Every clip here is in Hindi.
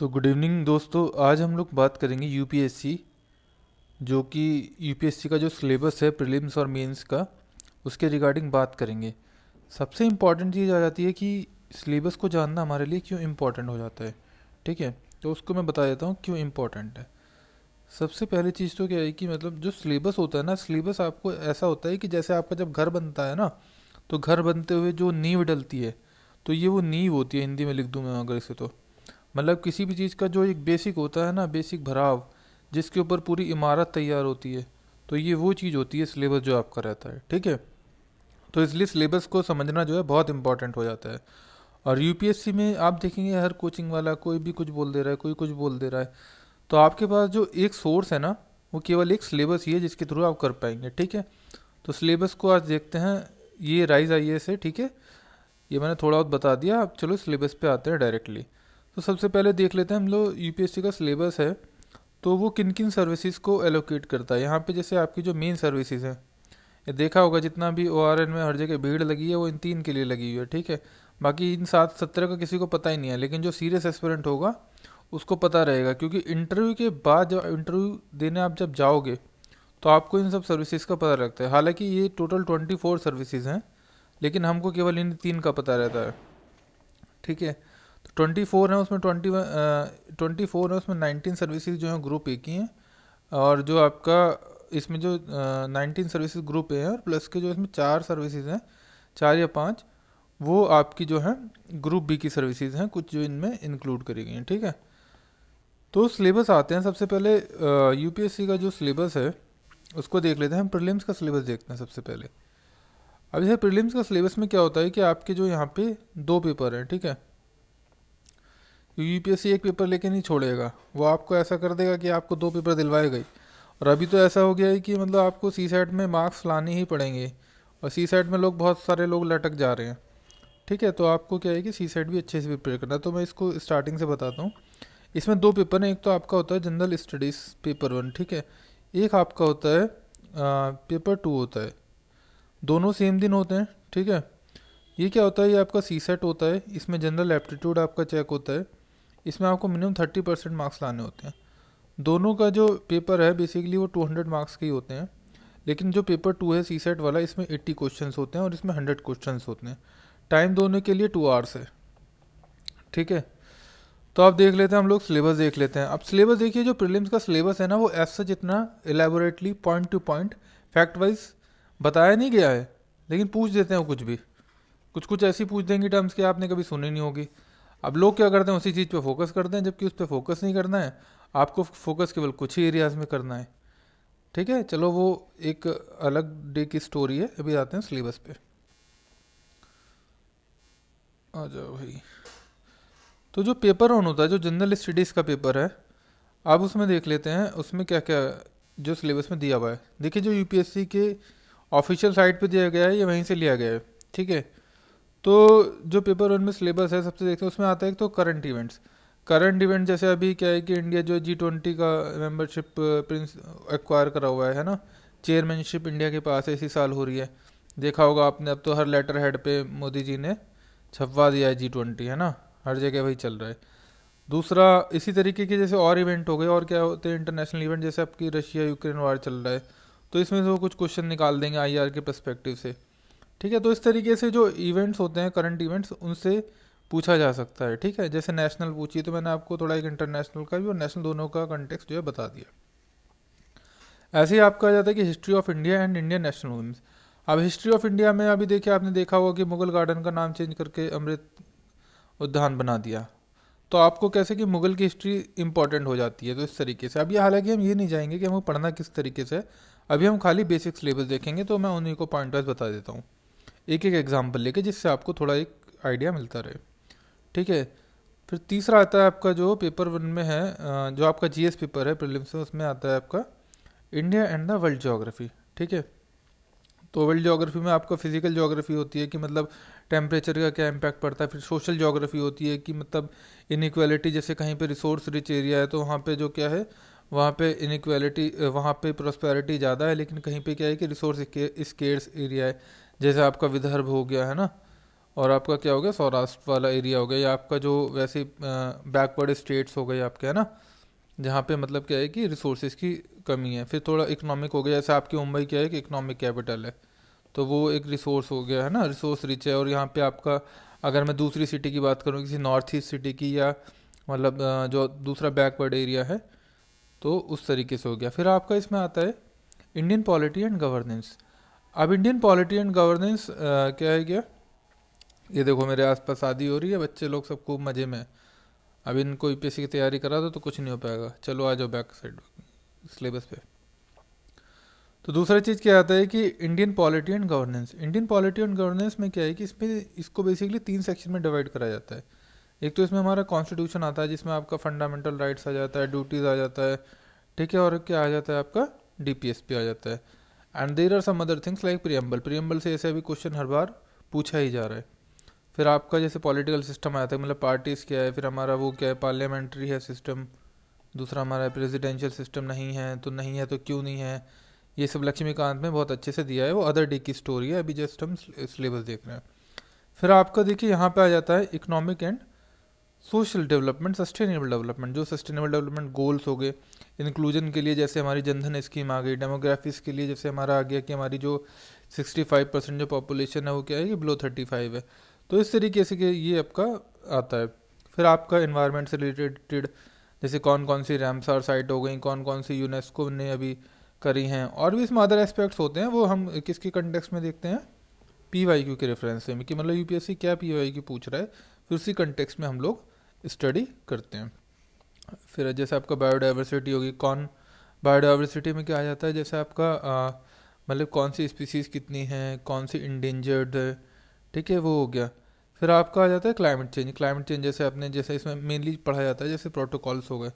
तो गुड इवनिंग दोस्तों। आज हम लोग बात करेंगे यूपीएससी, जो कि यूपीएससी का जो सिलेबस है प्रीलिम्स और मेंस का, उसके रिगार्डिंग बात करेंगे। सबसे इम्पॉर्टेंट चीज़ आ जाती है कि सिलेबस को जानना हमारे लिए क्यों इम्पोर्टेंट हो जाता है। ठीक है, तो उसको मैं बता देता हूँ क्यों इम्पोर्टेंट है। सबसे पहली चीज़ तो क्या है कि मतलब जो सिलेबस होता है ना, सिलेबस आपको ऐसा होता है कि जैसे आपका जब घर बनता है ना, तो घर बनते हुए जो नींव डलती है, तो ये वो नींव होती है। हिंदी में लिख दूँ मैं अगर इसे, तो मतलब किसी भी चीज़ का जो एक बेसिक होता है ना, बेसिक भराव, जिसके ऊपर पूरी इमारत तैयार होती है, तो ये वो चीज़ होती है सिलेबस जो आपका रहता है। ठीक है, तो इसलिए सिलेबस को समझना जो है बहुत इंपॉर्टेंट हो जाता है। और यूपीएससी में आप देखेंगे हर कोचिंग वाला कोई भी कुछ बोल दे रहा है, कोई कुछ बोल दे रहा है, तो आपके पास जो एक सोर्स है ना, वो केवल एक सिलेबस ही है जिसके थ्रू आप कर पाएंगे। ठीक है, तो सिलेबस को आज देखते हैं। ये राइज आईएएस है। ठीक है, ये मैंने थोड़ा बहुत बता दिया। अब चलो सिलेबस पे आते हैं डायरेक्टली। तो सबसे पहले देख लेते हैं हम लोग यूपीएससी का सिलेबस है, तो वो किन किन सर्विसेज को एलोकेट करता है। यहाँ पे जैसे आपकी जो मेन सर्विसेज हैं, ये देखा होगा जितना भी ओआरएन में हर जगह भीड़ लगी है वो इन तीन के लिए लगी हुई है। ठीक है, बाकी इन 7 17 का किसी को पता ही नहीं है, लेकिन जो सीरियस एस्पिरेंट होगा उसको पता रहेगा, क्योंकि इंटरव्यू के बाद जब इंटरव्यू देने आप जब जाओगे तो आपको इन सब सर्विसेज का पता लगता है। हालांकि ये टोटल 24 सर्विसेज हैं, लेकिन हमको केवल इन तीन का पता रहता है। ठीक है, तो 24 है उसमें 24 है उसमें 19 सर्विसेज जो हैं ग्रुप ए की हैं, और जो आपका इसमें जो 19 सर्विसेज ग्रुप ए है, और प्लस के जो इसमें 4 सर्विसेज हैं, 4 या 5, वो आपकी जो है ग्रुप बी की सर्विसेज हैं, कुछ जो इनमें इंक्लूड करी गई हैं। ठीक है, तो सिलेबस आते हैं। सबसे पहले यूपीएससी का जो सिलेबस है उसको देख लेते हैं। हम प्रीलिम्स का सिलेबस देखते हैं सबसे पहले। अब जैसे प्रीलिम्स का सिलेबस में क्या होता है कि आपके जो यहाँ पे 2 पेपर हैं। ठीक है, यूपीएससी एक पेपर लेके नहीं छोड़ेगा, वो आपको ऐसा कर देगा कि आपको 2 पेपर दिलवाएगा ही। और अभी तो ऐसा हो गया है कि मतलब आपको सी सेट में मार्क्स लाने ही पड़ेंगे, और सी सेट में लोग बहुत सारे लोग लटक जा रहे हैं। ठीक है, तो आपको क्या है कि सी सेट भी अच्छे से प्रिपेयर करना है। तो मैं इसको स्टार्टिंग से बताता हूँ। इसमें 2 पेपर हैं। एक तो आपका होता है जनरल स्टडीज़ पेपर 1। ठीक है, एक आपका होता है पेपर 2 होता है। दोनों सेम दिन होते हैं। ठीक है, ये क्या होता है, ये आपका सी सेट होता है। इसमें जनरल एप्टीट्यूड आपका चेक होता है। इसमें आपको मिनिमम 30% मार्क्स लाने होते हैं। दोनों का जो पेपर है बेसिकली वो 200 मार्क्स के ही होते हैं, लेकिन जो पेपर 2 है सी सेट वाला, इसमें 80 क्वेश्चंस होते हैं और इसमें 100 क्वेश्चंस होते हैं। टाइम दोनों के लिए 2 आवर्स है। ठीक है, तो आप देख लेते हैं, हम लोग सिलेबस देख लेते हैं। अब सिलेबस देखिए, जो प्रीलिम्स का सिलेबस है ना, वो ऐसा जितना elaborately point two point fact wise बताया नहीं गया है, लेकिन पूछ देते हैं कुछ भी, कुछ कुछ ऐसी पूछ देंगे टर्म्स की आपने कभी सुनी नहीं होगी। अब लोग क्या करते हैं, उसी चीज़ पे फोकस करते हैं, जबकि उस पर फोकस नहीं करना है। आपको फोकस केवल कुछ ही एरियाज में करना है। ठीक है, चलो वो एक अलग डे की स्टोरी है। अभी आते हैं सिलेबस पे। आ जाओ भाई। तो जो पेपर 1 होता है, जो जनरल स्टडीज़ का पेपर है, अब उसमें देख लेते हैं उसमें क्या क्या जो सिलेबस में दिया हुआ है। देखिए, जो यूपीएससी के ऑफिशियल साइट पे दिया गया है, ये वहीं से लिया गया है। ठीक है, तो जो पेपर 1 में सिलेबस है, सबसे देखते हैं उसमें आता है एक तो करंट इवेंट्स। करंट इवेंट जैसे अभी क्या है कि इंडिया जो G20 का मेंबरशिप प्रिंस एक्वायर करा हुआ है ना, चेयरमैनशिप इंडिया के पास है, इसी साल हो रही है। देखा होगा आपने, अब तो हर लेटर हेड पे मोदी जी ने छपवा दिया है G20, है ना, हर जगह वही चल रहा है। दूसरा, इसी तरीके के जैसे और इवेंट हो गए, और क्या होते हैं इंटरनेशनल इवेंट, जैसे आपकी रशिया यूक्रेन वार चल रहा है, तो इसमें से वो कुछ क्वेश्चन निकाल देंगे आईआर के पर्सपेक्टिव से। ठीक है, तो इस तरीके से जो इवेंट्स होते हैं, करंट इवेंट्स, उनसे पूछा जा सकता है। ठीक है, जैसे नेशनल पूछिए, तो मैंने आपको थोड़ा एक इंटरनेशनल का भी और नेशनल दोनों का कंटेक्स्ट जो है बता दिया। ऐसे ही आपका आ जाता है कि history of India and Indian national movements. अब हिस्ट्री ऑफ इंडिया में अभी देखिए, आपने देखा होगा कि मुगल गार्डन का नाम चेंज करके अमृत उद्यान बना दिया। तो आपको कैसे कि मुगल की हिस्ट्री इंपॉर्टेंट हो जाती है, तो इस तरीके से। अब ये हालांकि हम ये नहीं जाएंगे कि हमको पढ़ना किस तरीके से है, अभी हम खाली बेसिक सिलेबस देखेंगे, तो मैं उन्हीं को पॉइंट वाइज बता देता हूँ एक एक एग्जाम्पल लेके, जिससे आपको थोड़ा एक आइडिया मिलता रहे। ठीक है, फिर तीसरा आता है आपका जो पेपर 1 में है, जो आपका जीएस पेपर है प्रीलिम्स में, उसमें आता है आपका India and the world geography. ठीक है, तो वर्ल्ड ज्योग्राफी में आपका फिजिकल ज्योग्राफी होती है कि मतलब टेम्परेचर का क्या इम्पैक्ट पड़ता है। फिर सोशल ज्योग्राफी होती है कि मतलब इनइक्वालिटी, जैसे कहीं पे रिसोर्स रिच एरिया है तो वहाँ पे जो क्या है, वहाँ पे इनइक्वालिटी, वहाँ पे प्रोस्पेरिटी ज़्यादा है, लेकिन कहीं पे क्या है कि रिसोर्स स्केर्स एरिया है, जैसे आपका विदर्भ हो गया, है ना, और आपका क्या हो गया, सौराष्ट्र वाला एरिया हो गया, या आपका जो वैसे बैकवर्ड स्टेट्स हो गए आपके, है ना, जहाँ पे मतलब क्या है कि रिसोर्सेज की कमी है। फिर थोड़ा इकोनॉमिक हो गया, जैसे आपकी मुंबई क्या है कि इकोनॉमिक कैपिटल है, तो वो एक रिसोर्स हो गया, है ना, रिसोर्स रिच है। और यहाँ पे आपका, अगर मैं दूसरी सिटी की बात करूँ, किसी नॉर्थ ईस्ट सिटी की, या मतलब जो दूसरा बैकवर्ड एरिया है, तो उस तरीके से हो गया। फिर आपका इसमें आता है इंडियन पॉलिटी एंड गवर्नेंस। अब इंडियन पॉलिटी एंड गवर्नेंस क्या है क्या, ये देखो मेरे आसपास शादी हो रही है, बच्चे लोग सब खूब मज़े में हैं। अब इनको यूपीएससी की तैयारी करा दो तो कुछ नहीं हो पाएगा। चलो आ जाओ बैक साइड सिलेबस पे। तो दूसरा चीज़ क्या आता है कि Indian polity and governance. Indian polity and governance में क्या है कि इसमें इसको बेसिकली 3 सेक्शन में डिवाइड करा जाता है। एक तो इसमें हमारा कॉन्स्टिट्यूशन आता है, जिसमें आपका फंडामेंटल राइट्स आ जाता है, ड्यूटीज़ आ जाता है, ठीक है, और क्या आ जाता है आपका, डीपीएसपी आ जाता है। And there are some other things like preamble. Preamble से ऐसे अभी क्वेश्चन हर बार पूछा ही जा रहा है। फिर आपका जैसे पॉलिटिकल सिस्टम आता है, मतलब पार्टीज़ क्या है, फिर हमारा वो क्या है, पार्लियामेंट्री है सिस्टम, दूसरा हमारा प्रेसिडेंशियल सिस्टम नहीं है तो क्यों नहीं है, ये सब लक्ष्मीकांत में बहुत अच्छे से दिया है। वो अदर डे की स्टोरी है, अभी जस्ट हम सिलेबस देख रहे हैं। फिर आपका देखिए यहाँ पे आ जाता है economic and social development, sustainable development. जो सस्टेनेबल डेवलपमेंट गोल्स हो गए, इंक्लूजन के लिए जैसे हमारी जनधन स्कीम आ गई, डेमोग्राफिक्स के लिए जैसे हमारा आ गया कि हमारी जो 65% जो पॉपुलेशन है वो क्या है कि बिलो 35 है। तो इस तरीके से कि ये आपका आता है। फिर आपका इन्वायरमेंट से रिलेटेड, जैसे कौन कौन सी रैमसार साइट हो गई, कौन कौन सी यूनेस्को ने अभी करी हैं, और भी इसमें अदर एस्पेक्ट्स होते हैं, वो हम किसके कंटेक्स्ट में देखते हैं, पीवाईक्यू के रेफरेंस से, कि मतलब यूपीएससी क्या पीवाईक्यू पूछ रहा है, फिर उसी कंटेक्स्ट में हम लोग स्टडी करते हैं। फिर जैसे आपका बायोडाइवर्सिटी होगी, कौन बायोडाइवर्सिटी में क्या आ जाता है, जैसे आपका मतलब कौन सी स्पीसीज़ कितनी हैं, कौन सी इंडेंजर्ड है, ठीक है, वो हो गया। फिर आपका आ जाता है क्लाइमेट चेंज। क्लाइमेट चेंज जैसे आपने, जैसे इसमें मेनली पढ़ा जाता है जैसे प्रोटोकॉल्स हो गए,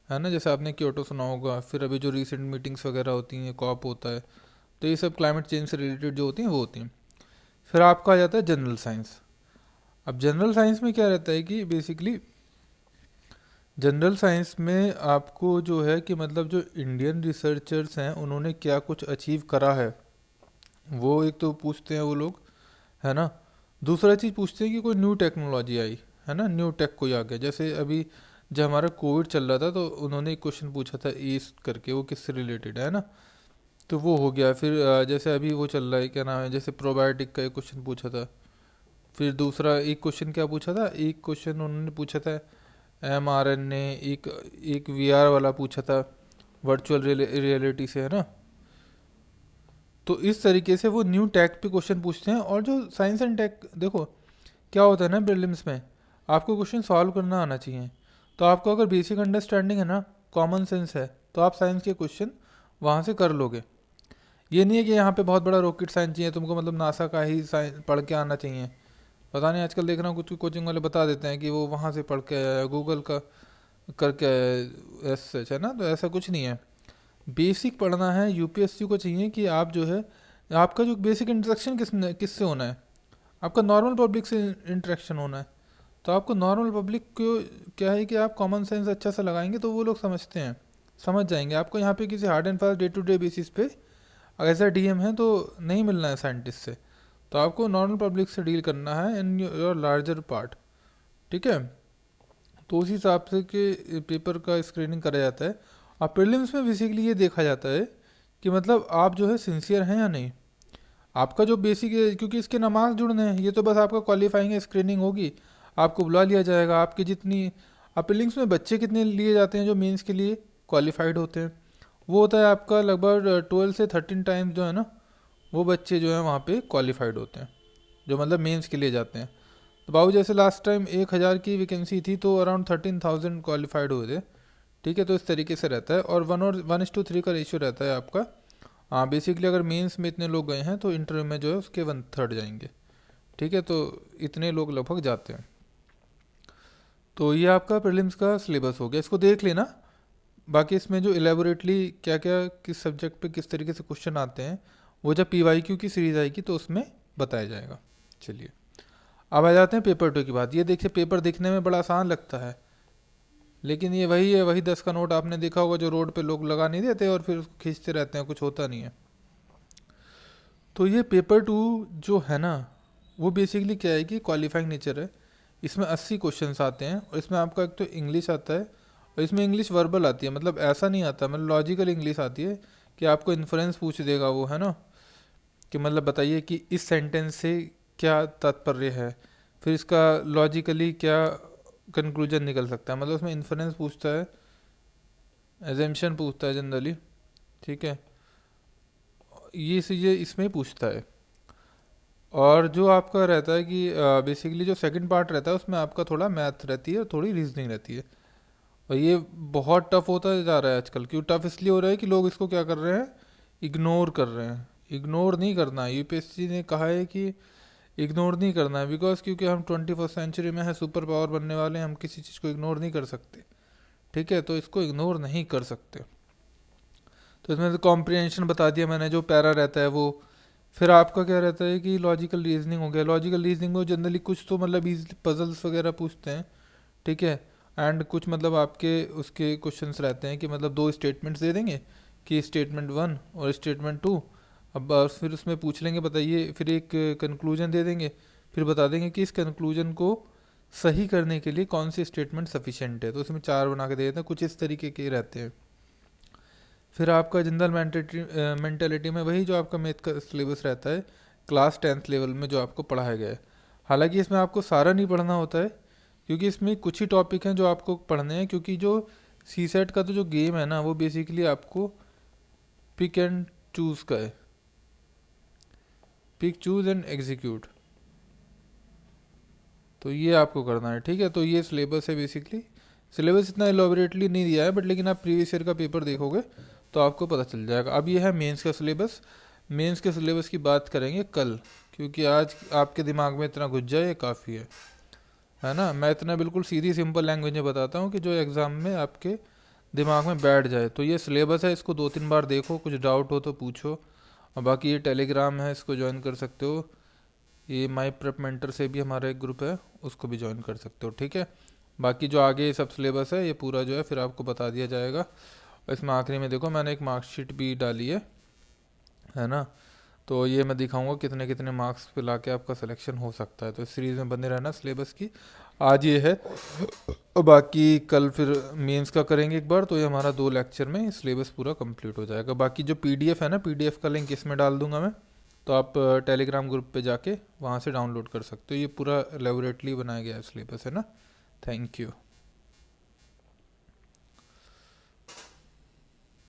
है ना, जैसे आपने क्योटो सुना होगा, फिर अभी जो रिसेंट मीटिंग्स वगैरह होती हैं, कॉप होता है, तो ये सब क्लाइमेट चेंज से रिलेटेड जो होती हैं वो होती हैं। फिर आपका आ जाता है जनरल साइंस। अब जनरल साइंस में क्या रहता है कि बेसिकली जनरल साइंस में आपको जो है कि मतलब जो इंडियन रिसर्चर्स हैं उन्होंने क्या कुछ अचीव करा है, वो एक तो पूछते हैं वो लोग, है ना। दूसरा चीज़ पूछते हैं कि कोई न्यू टेक्नोलॉजी आई, है ना, न्यू टेक कोई आ गया। जैसे अभी जब हमारा कोविड चल रहा था तो उन्होंने एक क्वेश्चन पूछा था ईस्ट करके, वो किससे रिलेटेड है ना, तो वो हो गया। फिर जैसे अभी वो चल रहा है, क्या नाम है, जैसे प्रोबायोटिक का एक क्वेश्चन पूछा था। फिर दूसरा एक क्वेश्चन क्या पूछा था, एक क्वेश्चन उन्होंने पूछा था mRNA, एक एक वीआर वाला पूछा था, वर्चुअल रियलिटी से, है ना। तो इस तरीके से वो न्यू टेक पे क्वेश्चन पूछते हैं। और जो साइंस एंड टेक, देखो क्या होता है ना, प्रीलिम्स में आपको क्वेश्चन सॉल्व करना आना चाहिए। तो आपको अगर बेसिक अंडरस्टैंडिंग है ना, कॉमन सेंस है, तो आप साइंस के क्वेश्चन वहाँ से कर लोगे। ये नहीं है कि यहाँ पे बहुत बड़ा रॉकेट साइंस चाहिए तुमको, मतलब नासा का ही साइंस पढ़ के आना चाहिए। पता नहीं आजकल देख रहा हूँ कुछ कोचिंग वाले बता देते हैं कि वो वहाँ से पढ़ के आया, गूगल का करके आया, सच है ना, तो ऐसा कुछ नहीं है। बेसिक पढ़ना है, यूपीएससी को चाहिए कि आप जो है, आपका जो बेसिक इंट्रैक्शन किससे होना है, आपका नॉर्मल पब्लिक से इंटरेक्शन होना है। तो आपको नॉर्मल पब्लिक को क्या है कि आप कॉमन सेंस अच्छा सा लगाएंगे तो वो लोग समझते हैं, समझ जाएंगे। आपको यहाँ पे किसी hard and fast day to day basis पे ऐसा डीएम है तो नहीं मिलना है साइंटिस्ट से, तो आपको नॉर्मल पब्लिक से डील करना है इन योर लार्जर पार्ट, ठीक है। तो उस हिसाब से कि पेपर का स्क्रीनिंग करा जाता है। और प्रीलिम्स में बेसिकली ये देखा जाता है कि मतलब आप जो है सिंसियर हैं या नहीं। आपका जो बेसिक है, क्योंकि इसके नमाज जुड़ने हैं, ये तो बस आपका क्वालिफाइंग स्क्रीनिंग होगी, आपको बुला लिया जाएगा। आपकी जितनी, अब प्रीलिम्स में बच्चे कितने लिए जाते हैं जो मेंस के लिए क्वालिफाइड होते हैं, वो होता है आपका लगभग 12 से 13 टाइम्स जो है ना, वो बच्चे जो हैं वहाँ पे क्वालिफाइड होते हैं, जो मतलब मेंस के लिए जाते हैं। तो बाबू जैसे लास्ट टाइम 1,000 की वैकेंसी थी तो अराउंड 13,000 क्वालिफाइड हुए थे, ठीक है। तो इस तरीके से रहता है, और 1:3 का रेशियो रहता है आपका। हाँ बेसिकली अगर मेंस में इतने लोग गए हैं तो इंटरव्यू में जो है उसके 1/3 जाएंगे, ठीक है। तो इतने लोग लगभग जाते हैं। तो ये आपका प्रीलिम्स का सिलेबस हो गया, इसको देख लेना। बाकी इसमें जो इलेबोरेटली क्या क्या किस सब्जेक्ट पे किस तरीके से क्वेश्चन आते हैं, वो जब पीवाईक्यू की सीरीज आएगी तो उसमें बताया जाएगा। चलिए अब आ जाते हैं पेपर 2 की बात। ये देखिए पेपर देखने में बड़ा आसान लगता है, लेकिन ये वही है, वही 10 का नोट आपने देखा होगा जो रोड पे लोग लगा नहीं देते और फिर उसको खींचते रहते हैं, कुछ होता नहीं है। तो ये पेपर 2 जो है ना, वो बेसिकली क्या है कि क्वालिफाइंग नेचर है। इसमें 80 क्वेश्चंस आते हैं और इसमें आपका एक तो इंग्लिश आता है और इसमें इंग्लिश वर्बल आती है, मतलब ऐसा नहीं आता, मतलब लॉजिकल इंग्लिश आती है कि आपको इन्फ्रेंस पूछ देगा वो, है ना, कि मतलब बताइए कि इस सेंटेंस से क्या तात्पर्य है, फिर इसका लॉजिकली क्या कंक्लूजन निकल सकता है, मतलब उसमें इन्फ्रेंस पूछता है, एजम्पशन पूछता है जनरली, ठीक है, ये चीज़ें इसमें पूछता है। और जो आपका रहता है कि बेसिकली जो सेकंड पार्ट रहता है उसमें आपका थोड़ा मैथ रहती है, थोड़ी रीजनिंग रहती है। और ये बहुत टफ होता जा रहा है आजकल। क्यों टफ इसलिए हो रहा है कि लोग इसको क्या कर रहे हैं, इग्नोर कर रहे हैं। इग्नोर नहीं करना है, यूपीएससी ने कहा है कि इग्नोर नहीं करना है, बिकॉज क्योंकि हम 21st सेंचुरी में है, सुपर पावर बनने वाले हैं, हम किसी चीज़ को इग्नोर नहीं कर सकते, ठीक है, तो इसको इग्नोर नहीं कर सकते। तो इसमें से कॉम्प्रिहेंशन बता दिया मैंने, जो पैरा रहता है वो। फिर आपका क्या रहता है कि लॉजिकल रीजनिंग हो गया। लॉजिकल रीजनिंग में जनरली कुछ तो मतलब इज पजल्स वगैरह पूछते हैं, ठीक है, एंड कुछ मतलब आपके उसके क्वेश्चंस रहते हैं कि मतलब दो स्टेटमेंट्स दे देंगे कि स्टेटमेंट वन और स्टेटमेंट टू। अब फिर उसमें पूछ लेंगे बताइए, फिर एक कंक्लूजन दे देंगे, फिर बता देंगे कि इस कंक्लूजन को सही करने के लिए कौन सी स्टेटमेंट सफिशेंट है, तो उसमें चार बना के दे देते हैं, कुछ इस तरीके के रहते हैं। फिर आपका जनरल मेंटेलिटी में वही जो आपका मैथ का सिलेबस रहता है क्लास 10th लेवल में जो आपको पढ़ाया गया है। हालांकि इसमें आपको सारा नहीं पढ़ना होता है, क्योंकि इसमें कुछ ही टॉपिक हैं जो आपको पढ़ने हैं, क्योंकि जो सी सेट का तो जो गेम है ना वो बेसिकली आपको पिक एंड चूज़ का है, पिक चूज़ एंड एग्जीक्यूट, तो ये आपको करना है, ठीक है। तो ये सिलेबस है बेसिकली। सिलेबस इतना एलोबरेटली नहीं दिया है बट लेकिन आप प्रीवियस ईयर का पेपर देखोगे तो आपको पता चल जाएगा। अब ये है मेंस का सिलेबस। मेंस के सिलेबस की बात करेंगे कल, क्योंकि आज आपके दिमाग में इतना घुस जाए ये काफ़ी है ना। मैं इतना बिल्कुल सीधी सिंपल लैंग्वेज में बताता हूँ कि जो एग्ज़ाम में आपके दिमाग में बैठ जाए। तो ये सिलेबस है, इसको 2-3 बार देखो, कुछ डाउट हो तो पूछो। और बाकी ये टेलीग्राम है, इसको ज्वाइन कर सकते हो। ये माई प्रेप मेंटर से भी हमारा एक ग्रुप है, उसको भी ज्वाइन कर सकते हो, ठीक है। बाकी जो आगे सब सिलेबस है ये पूरा जो है फिर आपको बता दिया जाएगा। और इसमें आखिरी में देखो मैंने एक मार्कशीट भी डाली है ना, तो ये मैं दिखाऊंगा कितने कितने मार्क्स पे लाके आपका सिलेक्शन हो सकता है। तो इस सीरीज़ में बने रहना सिलेबस की। आज ये है, और बाकी कल फिर मेंस का करेंगे एक बार, तो ये हमारा 2 लेक्चर में सिलेबस पूरा कंप्लीट हो जाएगा। बाकी जो पीडीएफ है ना, पीडीएफ का लिंक इसमें डाल दूंगा मैं, तो आप टेलीग्राम ग्रुप पे जाके वहाँ से डाउनलोड कर सकते हो। ये पूरा एलेबोरेटली बनाया गया है सिलेबस, है ना। Thank you.